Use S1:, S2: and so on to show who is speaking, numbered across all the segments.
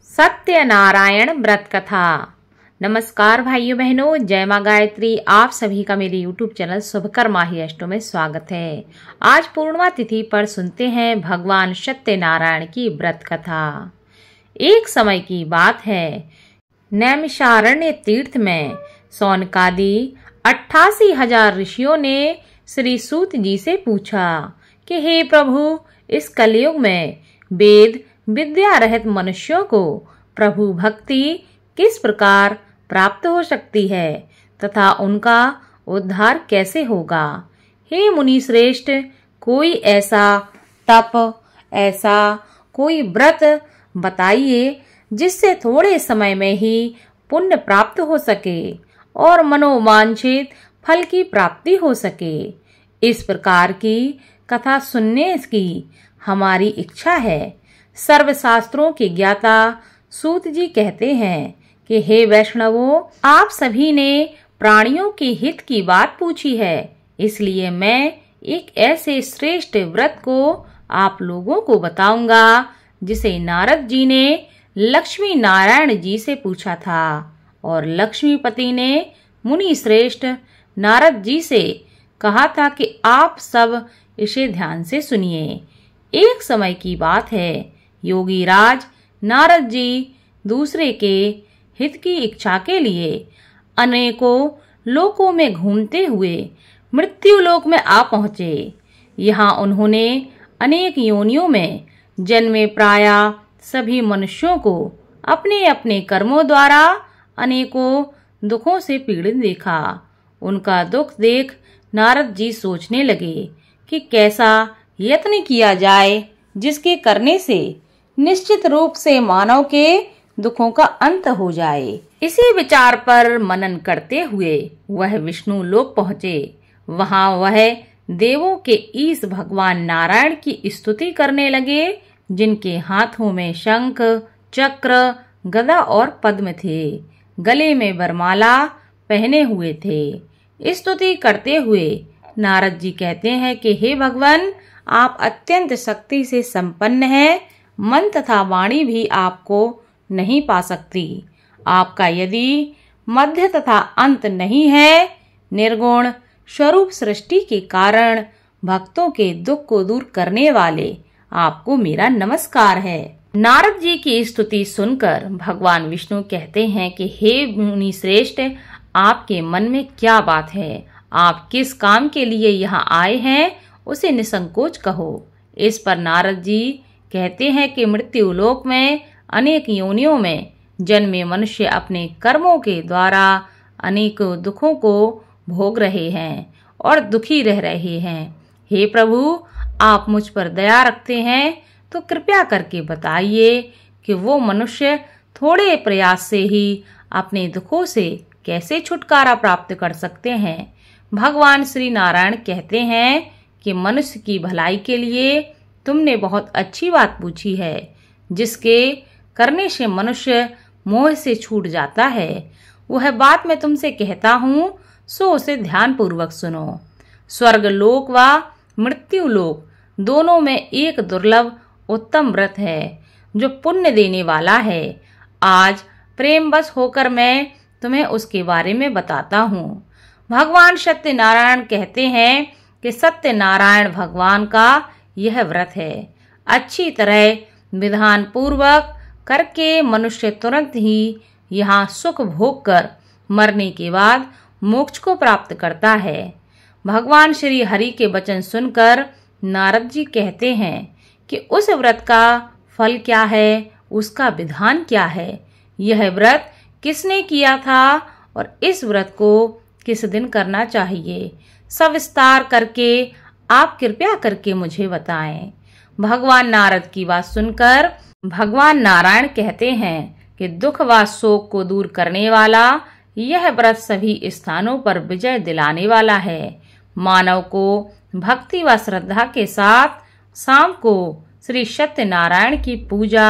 S1: सत्यनारायण व्रत कथा। नमस्कार भाइयों बहनों, जय माँ गायत्री। आप सभी का मेरे YouTube चैनल शुभकर्माही अष्टों में स्वागत है। आज पूर्णिमा तिथि पर सुनते हैं भगवान सत्यनारायण की व्रत कथा। एक समय की बात है, नैमिषारण्य तीर्थ में सौनकादि 88,000 ऋषियों ने श्री सूत जी से पूछा कि हे प्रभु, इस कलयुग में वेद विद्या रहित मनुष्यों को प्रभु भक्ति किस प्रकार प्राप्त हो सकती है तथा उनका उद्धार कैसे होगा। हे मुनि श्रेष्ठ, कोई ऐसा तप, ऐसा कोई व्रत बताइए जिससे थोड़े समय में ही पुण्य प्राप्त हो सके और मनोवांछित फल की प्राप्ति हो सके। इस प्रकार की कथा सुनने की हमारी इच्छा है। सर्वशास्त्रों के ज्ञाता सूत जी कहते हैं कि हे वैष्णवों, आप सभी ने प्राणियों के हित की बात पूछी है, इसलिए मैं एक ऐसे श्रेष्ठ व्रत को आप लोगों को बताऊंगा जिसे नारद जी ने लक्ष्मी नारायण जी से पूछा था और लक्ष्मीपति ने मुनि श्रेष्ठ नारद जी से कहा था कि आप सब इसे ध्यान से सुनिए। एक समय की बात है, योगी राज नारद जी दूसरे के हित की इच्छा के लिए अनेकों लोकों में घूमते हुए मृत्यु लोक में आ पहुँचे। यहाँ उन्होंने अनेक योनियों में जन्मे प्रायः सभी मनुष्यों को अपने अपने कर्मों द्वारा अनेकों दुखों से पीड़ित देखा। उनका दुख देख नारद जी सोचने लगे कि कैसा यत्न किया जाए जिसके करने से निश्चित रूप से मानव के दुखों का अंत हो जाए। इसी विचार पर मनन करते हुए वह विष्णु लोक पहुँचे। वहाँ वह देवों के ईश भगवान नारायण की स्तुति करने लगे, जिनके हाथों में शंख, चक्र, गदा और पद्म थे, गले में वरमाला पहने हुए थे। स्तुति करते हुए नारद जी कहते हैं कि हे भगवान, आप अत्यंत शक्ति से संपन्न हैं, मन तथा वाणी भी आपको नहीं पा सकती। आपका यदि मध्य तथा अंत नहीं है, निर्गुण स्वरूप सृष्टि के कारण भक्तों के दुख को दूर करने वाले आपको मेरा नमस्कार है। नारद जी की स्तुति सुनकर भगवान विष्णु कहते हैं कि हे मुनि श्रेष्ठ, आपके मन में क्या बात है? आप किस काम के लिए यहाँ आए हैं, उसे निसंकोच कहो। इस पर नारद जी कहते हैं कि मृत्यु लोक में अनेक योनियों में जन्मे मनुष्य अपने कर्मों के द्वारा अनेक दुखों को भोग रहे हैं और दुखी रह रहे हैं। हे प्रभु, आप मुझ पर दया रखते हैं तो कृपया करके बताइए कि वो मनुष्य थोड़े प्रयास से ही अपने दुखों से कैसे छुटकारा प्राप्त कर सकते हैं। भगवान श्री नारायण कहते हैं कि मनुष्य की भलाई के लिए तुमने बहुत अच्छी बात पूछी है, जिसके करने से मनुष्य मोह से छूट जाता है। वह बात मैं तुमसे कहता हूँ, सो उसे ध्यान पूर्वक सुनो। स्वर्ग लोक व मृत्यु लोक दोनों में एक दुर्लभ उत्तम व्रत है जो पुण्य देने वाला है। आज प्रेमवश होकर मैं तुम्हें उसके बारे में बताता हूँ। भगवान सत्यनारायण कहते हैं कि सत्यनारायण भगवान का यह व्रत है। अच्छी तरह विधान पूर्वक करके मनुष्य तुरंत ही यहाँ सुख भोग कर मरने के बाद मोक्ष को प्राप्त करता है। भगवान श्री हरि के वचन सुनकर नारद जी कहते हैं कि उस व्रत का फल क्या है, उसका विधान क्या है, यह व्रत किसने किया था और इस व्रत को किस दिन करना चाहिए, सविस्तार करके आप कृपया करके मुझे बताएं। भगवान नारद की बात सुनकर भगवान नारायण कहते हैं कि दुख व शोक को दूर करने वाला यह व्रत सभी स्थानों पर विजय दिलाने वाला है। मानव को भक्ति व श्रद्धा के साथ शाम को श्री सत्यनारायण की पूजा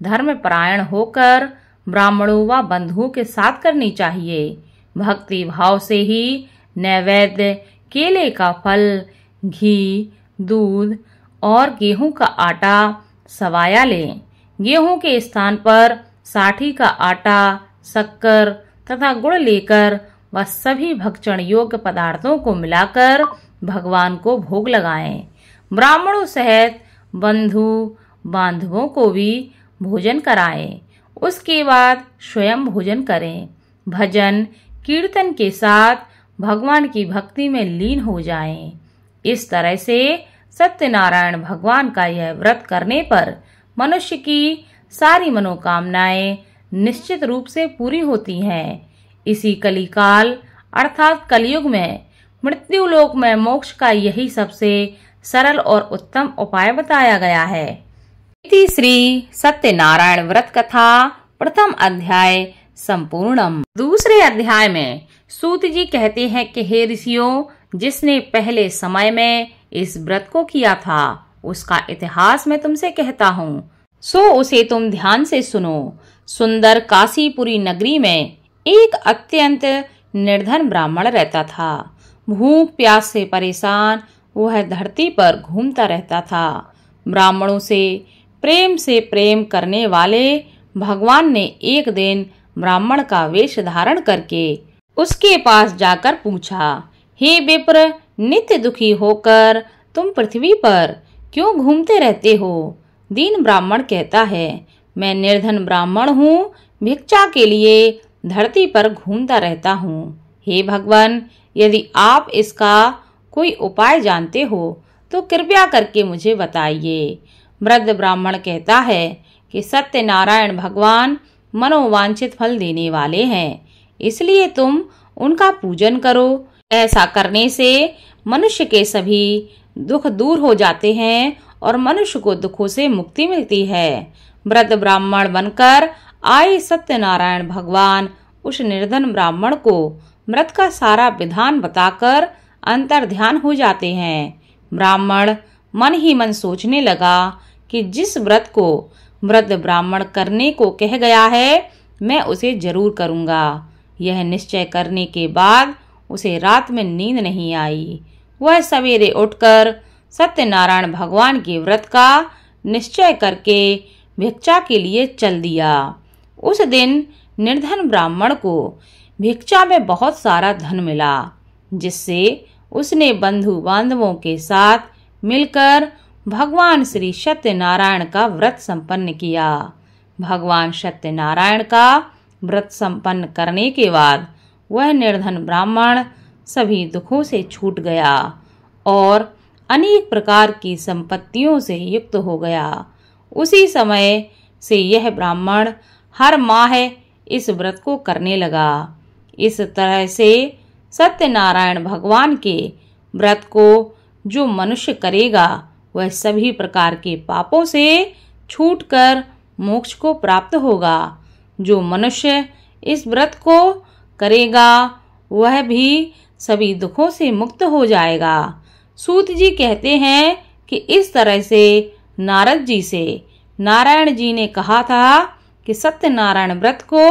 S1: धर्मपरायण होकर ब्राह्मणों व बंधुओं के साथ करनी चाहिए। भक्ति भाव से ही नैवेद्य, केले का फल, घी, दूध और गेहूं का आटा सवाया लें। गेहूं के स्थान पर साठी का आटा, शक्कर तथा गुड़ लेकर वह सभी भक्षण योग्य पदार्थों को मिलाकर भगवान को भोग लगाएं। ब्राह्मणों सहित बंधु बांधवों को भी भोजन कराएं। उसके बाद स्वयं भोजन करें। भजन कीर्तन के साथ भगवान की भक्ति में लीन हो जाएं। इस तरह से सत्यनारायण भगवान का यह व्रत करने पर मनुष्य की सारी मनोकामनाएं निश्चित रूप से पूरी होती हैं। इसी कलिकाल अर्थात कलयुग में मृत्यु लोक में मोक्ष का यही सबसे सरल और उत्तम उपाय बताया गया है। इति श्री सत्यनारायण व्रत कथा प्रथम अध्याय संपूर्णम। दूसरे अध्याय में सूत जी कहते हैं कि हे ऋषियों, जिसने पहले समय में इस व्रत को किया था उसका इतिहास मैं तुमसे कहता हूँ, सो उसे तुम ध्यान से सुनो। सुंदर काशीपुरी नगरी में एक अत्यंत निर्धन ब्राह्मण रहता था। भूख प्यास से परेशान वह धरती पर घूमता रहता था। ब्राह्मणों से प्रेम करने वाले भगवान ने एक दिन ब्राह्मण का वेश धारण करके उसके पास जाकर पूछा, हे विप्र, नित्य दुखी होकर तुम पृथ्वी पर क्यों घूमते रहते हो? दीन ब्राह्मण कहता है, मैं निर्धन ब्राह्मण हूँ, भिक्षा के लिए धरती पर घूमता रहता हूँ। हे भगवान, यदि आप इसका कोई उपाय जानते हो तो कृपया करके मुझे बताइए। वृद्ध ब्राह्मण कहता है कि सत्यनारायण भगवान मनोवांछित फल देने वाले हैं, इसलिए तुम उनका पूजन करो। ऐसा करने से मनुष्य के सभी दुख दूर हो जाते हैं और मनुष्य को दुखों से मुक्ति मिलती है। वृद्ध ब्राह्मण बनकर आए सत्यनारायण भगवान उस निर्धन ब्राह्मण को व्रत का सारा विधान बताकर अंतर ध्यान हो जाते हैं। ब्राह्मण मन ही मन सोचने लगा कि जिस व्रत को वृद्ध ब्राह्मण करने को कह गया है, मैं उसे जरूर करूंगा। यह निश्चय करने के बाद उसे रात में नींद नहीं आई। वह सवेरे उठकर सत्यनारायण भगवान के व्रत का निश्चय करके भिक्षा के लिए चल दिया। उस दिन निर्धन ब्राह्मण को भिक्षा में बहुत सारा धन मिला, जिससे उसने बंधु बांधवों के साथ मिलकर भगवान श्री सत्यनारायण का व्रत संपन्न किया। भगवान सत्यनारायण का व्रत संपन्न करने के बाद वह निर्धन ब्राह्मण सभी दुखों से छूट गया और अनेक प्रकार की संपत्तियों से युक्त हो गया। उसी समय से यह ब्राह्मण हर माह इस व्रत को करने लगा। इस तरह से सत्यनारायण भगवान के व्रत को जो मनुष्य करेगा वह सभी प्रकार के पापों से छूटकर मोक्ष को प्राप्त होगा। जो मनुष्य इस व्रत को करेगा वह भी सभी दुखों से मुक्त हो जाएगा। सूत जी कहते हैं कि इस तरह से नारद जी से नारायण जी ने कहा था कि सत्यनारायण व्रत को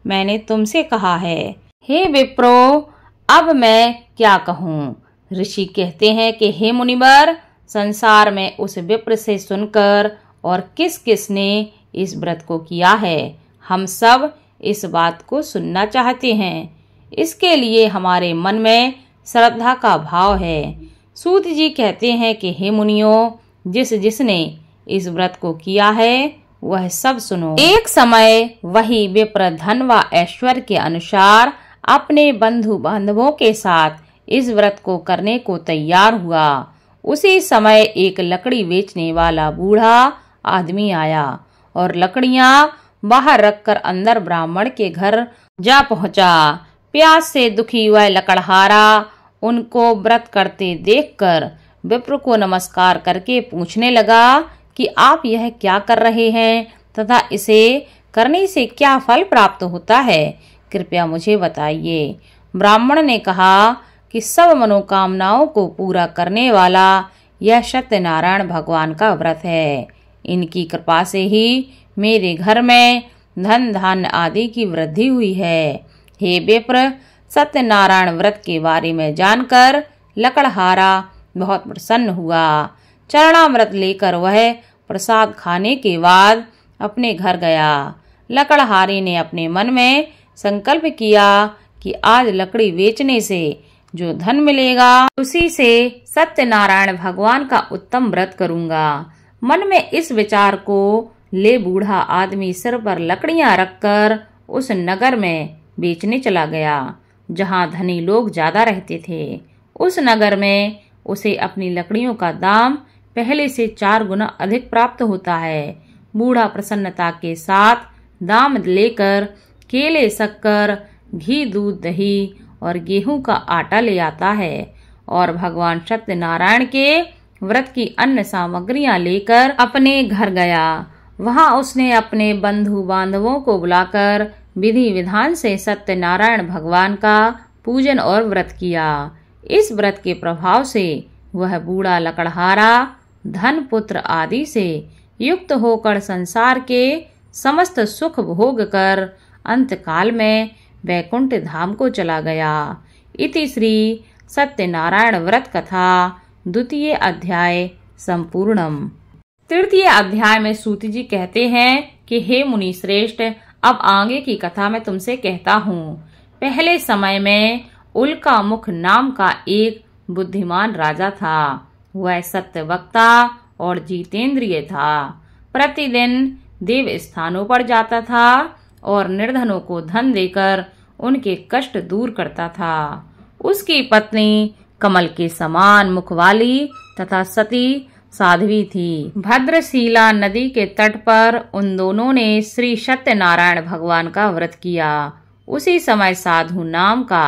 S1: मैंने तुमसे कहा है। हे विप्रो, अब मैं क्या कहूँ? ऋषि कहते हैं कि हे मुनिवर, संसार में उस विप्र से सुनकर और किस किस ने इस व्रत को किया है, हम सब इस बात को सुनना चाहते हैं। इसके लिए हमारे मन में श्रद्धा का भाव है। सूत जी कहते हैं कि हे मुनियों, जिसने इस व्रत को किया है वह सब सुनो। एक समय वही विप्र धन व ऐश्वर्य के अनुसार अपने बंधु बांधवों के साथ इस व्रत को करने को तैयार हुआ। उसी समय एक लकड़ी बेचने वाला बूढ़ा आदमी आया और लकड़ियां बाहर रखकर अंदर ब्राह्मण के घर जा पहुंचा। प्यास से दुखी वह लकड़हारा उनको व्रत करते देखकर विप्र को नमस्कार करके पूछने लगा कि आप यह क्या कर रहे हैं तथा इसे करने से क्या फल प्राप्त होता है, कृपया मुझे बताइए। ब्राह्मण ने कहा कि सब मनोकामनाओं को पूरा करने वाला यह सत्यनारायण भगवान का व्रत है। इनकी कृपा से ही मेरे घर में धन धान्य आदि की वृद्धि हुई है। हे विप्र, सत्यनारायण व्रत के बारे में जानकर लकड़हारा बहुत प्रसन्न हुआ। चरणामृत लेकर वह प्रसाद खाने के बाद अपने घर गया। लकड़हारे ने अपने मन में संकल्प किया कि आज लकड़ी बेचने से जो धन मिलेगा उसी से सत्यनारायण भगवान का उत्तम व्रत करूंगा। मन में इस विचार को ले बूढ़ा आदमी सिर पर लकड़ियां रखकर उस नगर में बेचने चला गया जहां धनी लोग ज्यादा रहते थे। उस नगर में उसे अपनी लकड़ियों का दाम पहले से 4 गुना अधिक प्राप्त होता है। बूढ़ा प्रसन्नता के साथ दाम लेकर केले, शक्कर, घी, दूध, दही और गेहूं का आटा ले आता है और भगवान सत्यनारायण के व्रत की अन्य सामग्रियां लेकर अपने घर गया। वहां उसने अपने बंधु बांधवों को बुलाकर विधि विधान से सत्यनारायण भगवान का पूजन और व्रत किया। इस व्रत के प्रभाव से वह बूढ़ा लकड़हारा धन, पुत्र आदि से युक्त होकर संसार के समस्त सुख भोग कर अंतकाल में वैकुंठ धाम को चला गया। इति श्री सत्यनारायण व्रत कथा द्वितीय अध्याय संपूर्णम। तृतीय अध्याय में सूत जी कहते हैं कि हे मुनि श्रेष्ठ, अब आगे की कथा मैं तुमसे कहता हूँ। पहले समय में उल्का मुख नाम का एक बुद्धिमान राजा था। वह सत्यवक्ता और जितेंद्रिय था। प्रतिदिन देव स्थानों पर जाता था और निर्धनों को धन देकर उनके कष्ट दूर करता था। उसकी पत्नी कमल के समान मुख वाली तथा सती साध्वी थी। भद्रशिला नदी के तट पर उन दोनों ने श्री सत्यनारायण भगवान का व्रत किया। उसी समय साधु नाम का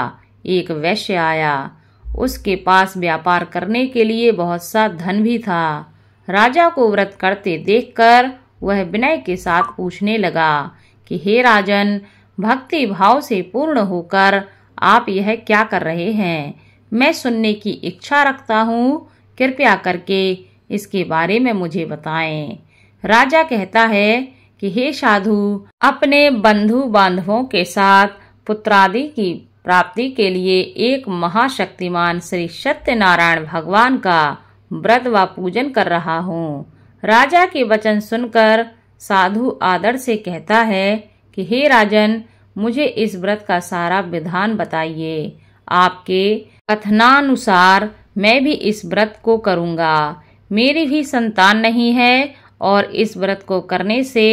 S1: एक वैश्य आया। उसके पास व्यापार करने के लिए बहुत सा धन भी था। राजा को व्रत करते देखकर वह विनय के साथ पूछने लगा कि हे राजन, भक्ति भाव से पूर्ण होकर आप यह क्या कर रहे हैं? मैं सुनने की इच्छा रखता हूँ। कृपया करके इसके बारे में मुझे बताएं। राजा कहता है कि हे साधु, अपने बंधु बांधवों के साथ पुत्रादि की प्राप्ति के लिए एक महाशक्तिमान श्री सत्यनारायण भगवान का व्रत व पूजन कर रहा हूँ। राजा के वचन सुनकर साधु आदर से कहता है कि हे राजन, मुझे इस व्रत का सारा विधान बताइए। आपके कथनानुसार मैं भी इस व्रत को करूँगा। मेरी भी संतान नहीं है और इस व्रत को करने से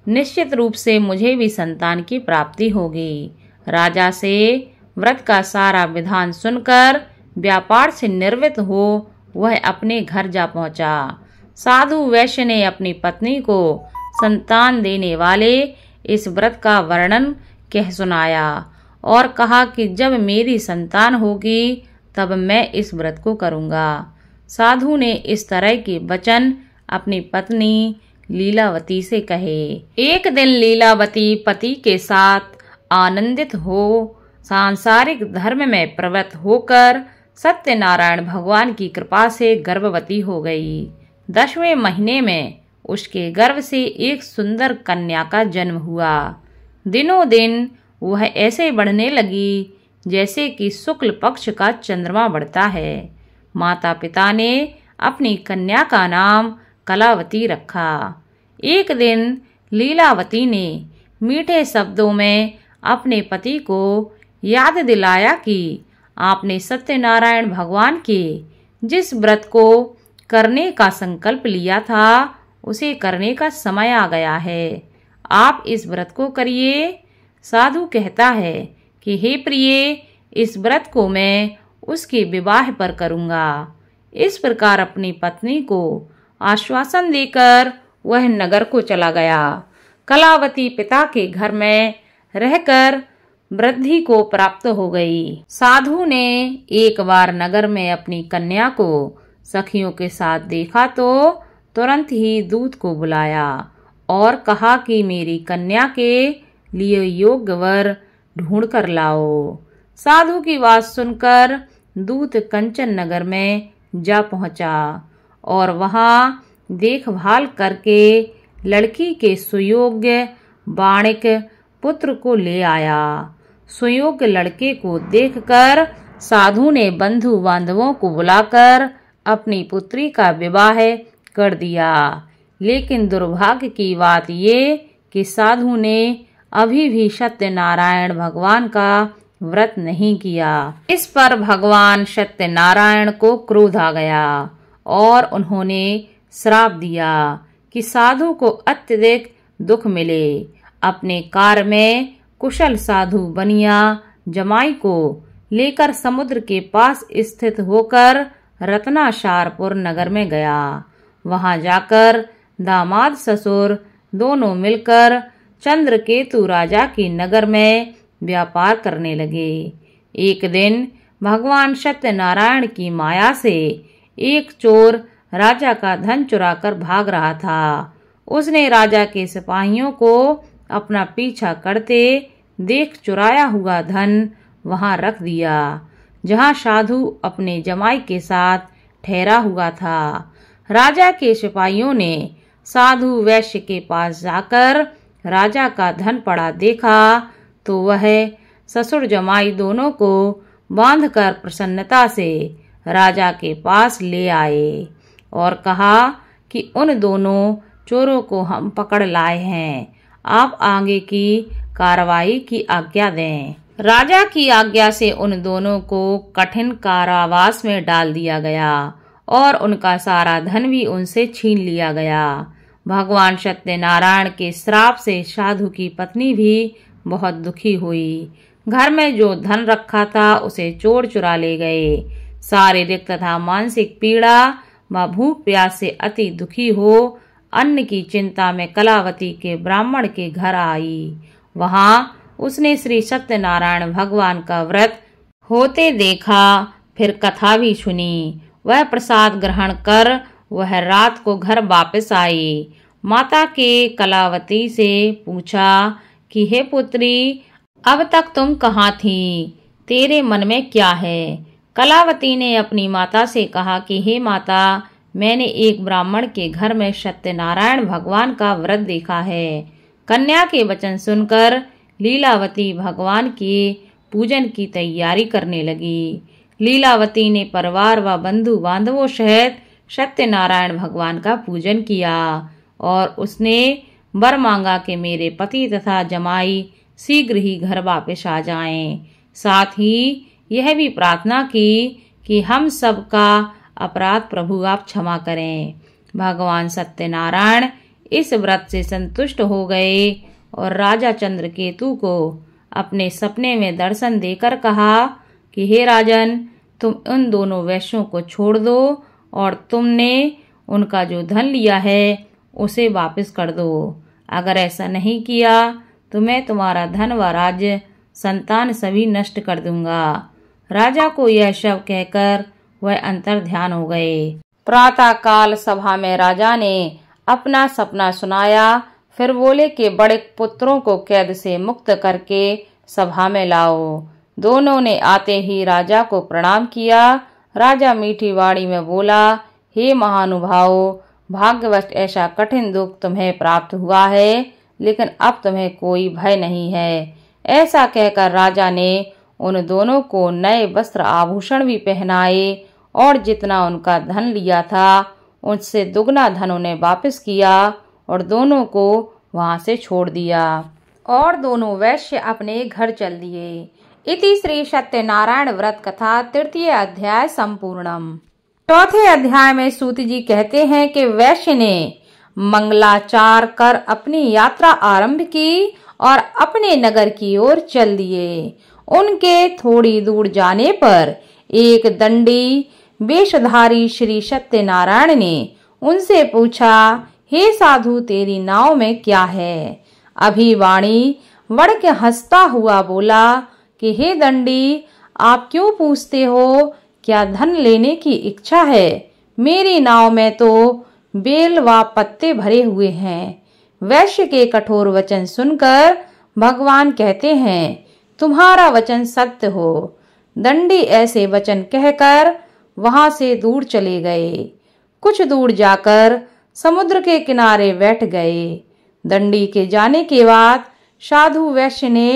S1: निश्चित रूप से मुझे भी संतान की प्राप्ति होगी। राजा से व्रत का सारा विधान सुनकर व्यापार से निवृत्त हो वह अपने घर जा पहुंचा। साधु वैश्य ने अपनी पत्नी को संतान देने वाले इस व्रत का वर्णन कह सुनाया और कहा कि जब मेरी संतान होगी तब मैं इस व्रत को करूंगा। साधु ने इस तरह के वचन अपनी पत्नी लीलावती से कहे। एक दिन लीलावती पति के साथ आनंदित हो सांसारिक धर्म में प्रवृत्त होकर सत्यनारायण भगवान की कृपा से गर्भवती हो गई। 10वें महीने में उसके गर्भ से एक सुंदर कन्या का जन्म हुआ। दिनों दिन वह ऐसे बढ़ने लगी जैसे कि शुक्ल पक्ष का चंद्रमा बढ़ता है। माता पिता ने अपनी कन्या का नाम कलावती रखा। एक दिन लीलावती ने मीठे शब्दों में अपने पति को याद दिलाया कि आपने सत्यनारायण भगवान के जिस व्रत को करने का संकल्प लिया था उसे करने का समय आ गया है। आप इस व्रत को करिए। साधु कहता है कि हे प्रिय, इस व्रत को मैं उसके विवाह पर करूंगा। इस प्रकार अपनी पत्नी को आश्वासन देकर वह नगर को चला गया। कलावती पिता के घर में रहकर वृद्धि को प्राप्त हो गई। साधु ने एक बार नगर में अपनी कन्या को सखियों के साथ देखा तो तुरंत ही दूत को बुलाया और कहा कि मेरी कन्या के लिए योग्य वर ढूंढ कर लाओ। साधु की बात सुनकर दूत कंचन नगर में जा पहुंचा और वहां देखभाल करके लड़की के सुयोग्य बाणिक पुत्र को ले आया। सुयोग्य लड़के को देखकर साधु ने बंधु बांधवों को बुलाकर अपनी पुत्री का विवाह कर दिया। लेकिन दुर्भाग्य की बात ये कि साधु ने अभी भी सत्यनारायण भगवान का व्रत नहीं किया। इस पर भगवान सत्यनारायण को क्रोध आ गया और उन्होंने श्राप दिया कि साधु को अत्यधिक दुख मिले। अपने कार में कुशल साधु बनिया जमाई को लेकर समुद्र के पास स्थित होकर रत्नाशारपुर नगर में गया। वहां जाकर दामाद ससुर दोनों मिलकर चंद्रकेतु राजा की नगर में व्यापार करने लगे। एक दिन भगवान सत्यनारायण की माया से एक चोर राजा का धन चुराकर भाग रहा था। उसने राजा के सिपाहियों को अपना पीछा करते देख चुराया हुआ धन वहां रख दिया जहां साधु अपने जमाई के साथ ठहरा हुआ था। राजा के सिपाहियों ने साधु वैश्य के पास जाकर राजा का धन पड़ा देखा तो वह ससुर जमाई दोनों को बांधकर प्रसन्नता से राजा के पास ले आए और कहा कि उन दोनों चोरों को हम पकड़ लाए हैं, आप आगे की कार्रवाई की आज्ञा दें। राजा की आज्ञा से उन दोनों को कठिन कारावास में डाल दिया गया और उनका सारा धन भी उनसे छीन लिया गया। भगवान सत्यनारायण के श्राप से साधु की पत्नी भी बहुत दुखी हुई। घर में जो धन रखा था उसे चोर चुरा ले गए। शारीरिक तथा मानसिक पीड़ा व भूख प्यास से अति दुखी हो अन्न की चिंता में कलावती के ब्राह्मण के घर आई। वहां उसने श्री सत्यनारायण भगवान का व्रत होते देखा, फिर कथा भी सुनी। वह प्रसाद ग्रहण कर वह रात को घर वापस आई। माता के कलावती से पूछा कि हे पुत्री, अब तक तुम कहाँ थी? तेरे मन में क्या है? कलावती ने अपनी माता से कहा कि हे माता, मैंने एक ब्राह्मण के घर में सत्यनारायण भगवान का व्रत देखा है। कन्या के वचन सुनकर लीलावती भगवान के पूजन की तैयारी करने लगी। लीलावती ने परिवार व बंधु बांधवों सहित सत्यनारायण भगवान का पूजन किया और उसने वर मांगा कि मेरे पति तथा जमाई शीघ्र ही घर वापस आ जाएं। साथ ही यह भी प्रार्थना की कि हम सबका अपराध प्रभु आप क्षमा करें। भगवान सत्यनारायण इस व्रत से संतुष्ट हो गए और राजा चंद्रकेतु को अपने सपने में दर्शन देकर कहा कि हे राजन, तुम उन दोनों वैश्यों को छोड़ दो और तुमने उनका जो धन लिया है उसे वापस कर दो। अगर ऐसा नहीं किया तो मैं तुम्हारा धन व राज्य संतान सभी नष्ट कर दूंगा। राजा को यह शब्द कहकर वह अंतर ध्यान हो गए। प्रातः काल सभा में राजा ने अपना सपना सुनाया। फिर बोले कि बड़े पुत्रों को कैद से मुक्त करके सभा में लाओ। दोनों ने आते ही राजा को प्रणाम किया। राजा मीठी वाणी में बोला, हे महानुभाव, भाग्यवश ऐसा कठिन दुख तुम्हें प्राप्त हुआ है, लेकिन अब तुम्हें कोई भय नहीं है। ऐसा कहकर राजा ने उन दोनों को नए वस्त्र आभूषण भी पहनाए और जितना उनका धन लिया था उससे दुगना धन उन्हें वापस किया और दोनों को वहां से छोड़ दिया और दोनों वैश्य अपने घर चल दिए। इति श्री सत्यनारायण व्रत कथा तृतीय अध्याय संपूर्णम। चौथे अध्याय में सूत जी कहते हैं कि वैश्य ने मंगलाचार कर अपनी यात्रा आरंभ की और अपने नगर की ओर चल दिए। उनके थोड़ी दूर जाने पर एक दंडी वेशधारी श्री सत्यनारायण ने उनसे पूछा, हे साधु, तेरी नाव में क्या है? अभी वाणी बढ़ के हंसता हुआ बोला कि हे दंडी, आप क्यों पूछते हो? क्या धन लेने की इच्छा है? मेरी नाव में तो बेल व पत्ते भरे हुए हैं। वैश्य के कठोर वचन सुनकर भगवान कहते हैं, तुम्हारा वचन सत्य हो। दंडी ऐसे वचन कहकर वहां से दूर चले गए। कुछ दूर जाकर समुद्र के किनारे बैठ गए। दंडी के जाने के बाद साधु वैश्य ने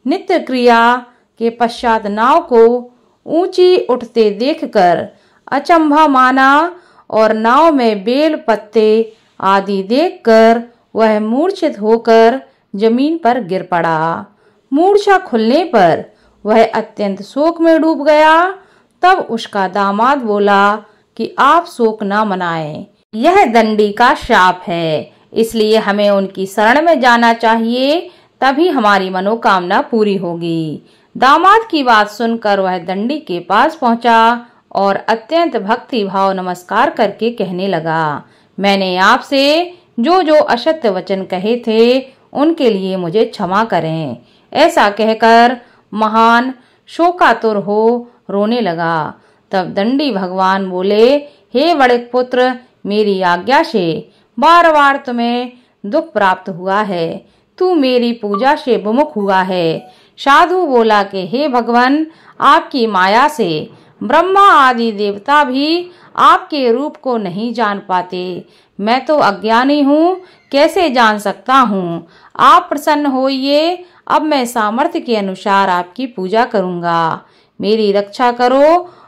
S1: नित्य क्रिया के पश्चात नाव को ऊंची उठते देखकर अचंभा माना और नाव में बेल पत्ते आदि देखकर वह मूर्छित होकर जमीन पर गिर पड़ा। मूर्छा खुलने पर वह अत्यंत शोक में डूब गया। तब उसका दामाद बोला कि आप शोक न मनाएं, यह दंडी का शाप है, इसलिए हमें उनकी शरण में जाना चाहिए, तभी हमारी मनोकामना पूरी होगी। दामाद की बात सुनकर वह दंडी के पास पहुंचा और अत्यंत भक्ति भाव नमस्कार करके कहने लगा, मैंने आपसे जो जो असत्य वचन कहे थे उनके लिए मुझे क्षमा करें। ऐसा कहकर महान शोकातुर हो रोने लगा। तब दंडी भगवान बोले, हे बड़े पुत्र, मेरी आज्ञा से बार बार तुम्हें दुख प्राप्त हुआ है, तू मेरी पूजा से विमुख हुआ है। साधु बोला कि हे भगवान, आपकी माया से ब्रह्मा आदि देवता भी आपके रूप को नहीं जान पाते। मैं तो अज्ञानी हूँ, कैसे जान सकता हूँ? आप प्रसन्न होइए, अब मैं सामर्थ्य के अनुसार आपकी पूजा करूँगा। मेरी रक्षा करो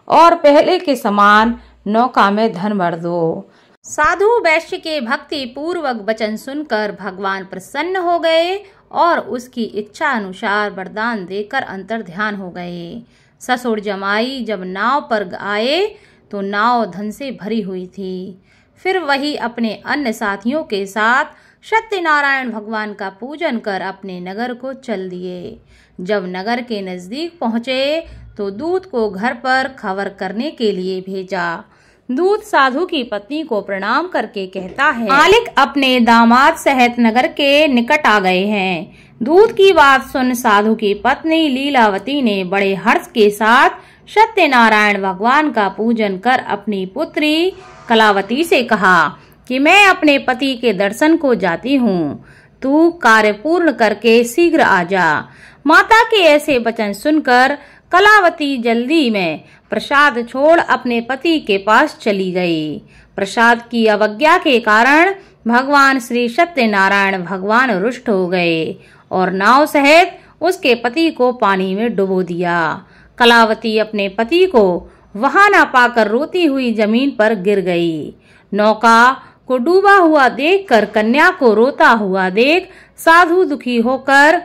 S1: और पहले के समान नौका में धन भर दो। साधु वैश्य के भक्ति पूर्वक वचन सुनकर भगवान प्रसन्न हो गए और उसकी इच्छा अनुसार वरदान देकर अंतर्ध्यान हो गए। ससुर जमाई जब नाव पर आए तो नाव धन से भरी हुई थी। फिर वही अपने अन्य साथियों के साथ सत्यनारायण भगवान का पूजन कर अपने नगर को चल दिए। जब नगर के नजदीक पहुंचे तो दूत को घर पर खबर करने के लिए भेजा। दूत साधु की पत्नी को प्रणाम करके कहता है, मालिक अपने दामाद सहित नगर के निकट आ गए हैं। दूत की बात सुन साधु की पत्नी लीलावती ने बड़े हर्ष के साथ सत्यनारायण भगवान का पूजन कर अपनी पुत्री कलावती से कहा कि मैं अपने पति के दर्शन को जाती हूँ, तू कार्य पूर्ण करके शीघ्र आ जा। माता के ऐसे वचन सुनकर कलावती जल्दी में प्रसाद छोड़ अपने पति के पास चली गई। प्रसाद की अवज्ञा के कारण भगवान श्री सत्यनारायण भगवान रुष्ट हो गए और नाव सहित उसके पति को पानी में डुबो दिया। कलावती अपने पति को वहां न पाकर रोती हुई जमीन पर गिर गई। नौका को डूबा हुआ देखकर कन्या को रोता हुआ देख साधु दुखी होकर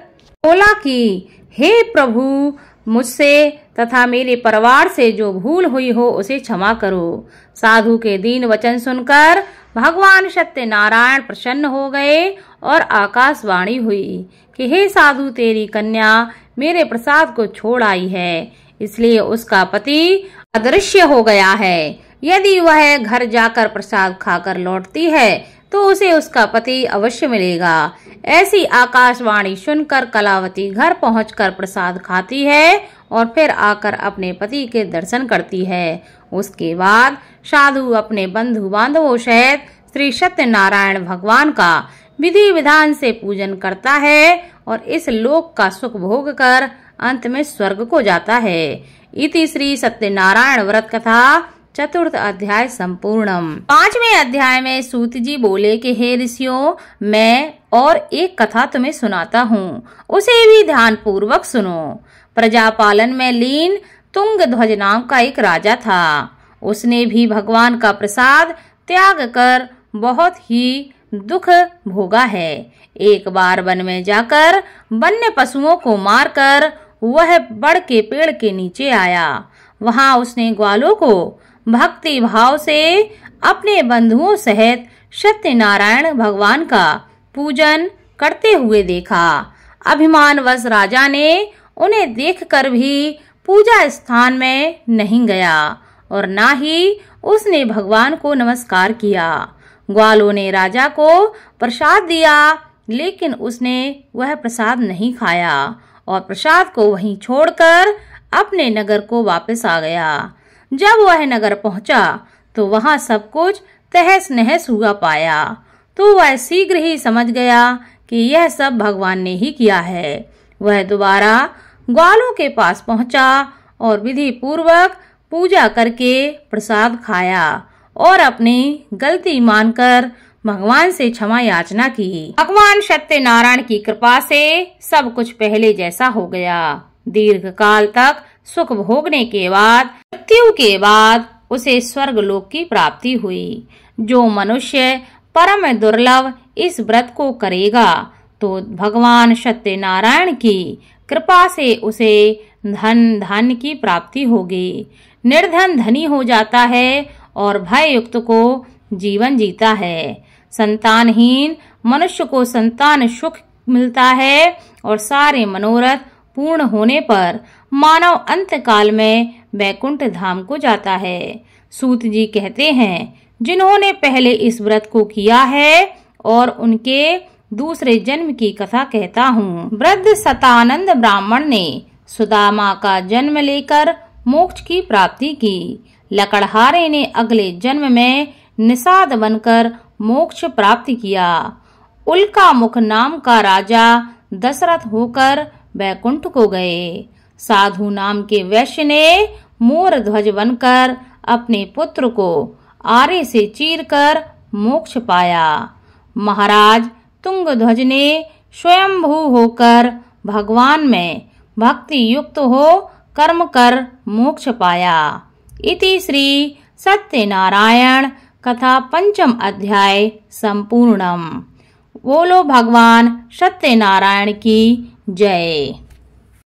S1: बोला कि हे प्रभु, मुझसे तथा मेरे परिवार से जो भूल हुई हो उसे क्षमा करो। साधु के दीन वचन सुनकर भगवान सत्यनारायण प्रसन्न हो गए और आकाशवाणी हुई कि हे साधु, तेरी कन्या मेरे प्रसाद को छोड़ आई है, इसलिए उसका पति अदृश्य हो गया है। यदि वह घर जाकर प्रसाद खाकर लौटती है तो उसे उसका पति अवश्य मिलेगा। ऐसी आकाशवाणी सुनकर कलावती घर पहुंचकर प्रसाद खाती है और फिर आकर अपने पति के दर्शन करती है। उसके बाद साधु अपने बंधु बांधवों सहित श्री सत्यनारायण भगवान का विधि विधान से पूजन करता है और इस लोक का सुख भोग कर अंत में स्वर्ग को जाता है। इति श्री सत्यनारायण व्रत कथा चतुर्थ अध्याय संपूर्णम। 5वें अध्याय में सूत जी बोले कि हे ऋषियों, मैं और एक कथा तुम्हें सुनाता हूँ, उसे भी ध्यान पूर्वक सुनो। प्रजापालन में लीन तुंग ध्वज नाम का एक राजा था। उसने भी भगवान का प्रसाद त्याग कर बहुत ही दुख भोगा है। एक बार वन में जाकर वन्य पशुओं को मारकर वह बड़ के पेड़ के नीचे आया। वहां उसने ग्वालों को भक्ति भाव से अपने बंधुओं सहित सत्यनारायण भगवान का पूजन करते हुए देखा। अभिमानवश राजा ने उन्हें देखकर भी पूजा स्थान में नहीं गया और ना ही उसने भगवान को नमस्कार किया। ग्वालों ने राजा को प्रसाद दिया, लेकिन उसने वह प्रसाद नहीं खाया और प्रसाद को वहीं छोड़कर अपने नगर को वापस आ गया। जब वह नगर पहुंचा तो वहां सब कुछ तहस नहस हुआ पाया, तो वह शीघ्र ही समझ गया कि यह सब भगवान ने ही किया है। वह दोबारा ग्वालों के पास पहुंचा और विधि पूर्वक पूजा करके प्रसाद खाया और अपनी गलती मानकर भगवान से क्षमा याचना की। भगवान सत्यनारायण की कृपा से सब कुछ पहले जैसा हो गया। दीर्घ काल तक सुख भोगने के बाद मृत्यु के बाद उसे स्वर्ग लोक की प्राप्ति हुई। जो मनुष्य परम दुर्लभ इस व्रत को करेगा तो भगवान सत्यनारायण की कृपा से उसे धन धान्य की प्राप्ति होगी। निर्धन धनी हो जाता है और भय युक्त को जीवन जीता है। संतानहीन मनुष्य को संतान सुख मिलता है और सारे मनोरथ पूर्ण होने पर मानव अंत काल में वैकुंठ धाम को जाता है। सूत जी कहते हैं, जिन्होंने पहले इस व्रत को किया है और उनके दूसरे जन्म की कथा कहता हूँ। वृद्ध सतानंद ब्राह्मण ने सुदामा का जन्म लेकर मोक्ष की प्राप्ति की। लकड़हारे ने अगले जन्म में निषाद बनकर मोक्ष प्राप्त किया। उल्का मुख नाम का राजा दशरथ होकर वैकुंठ को गए। साधु नाम के वैश्य ने मोर ध्वज बनकर अपने पुत्र को आरे से चीरकर मोक्ष पाया। महाराज तुंगध्वज ने स्वयंभू होकर भगवान में भक्ति युक्त हो कर्म कर मोक्ष पाया। इति श्री सत्यनारायण कथा पंचम अध्याय संपूर्णम। बोलो भगवान सत्यनारायण की जय।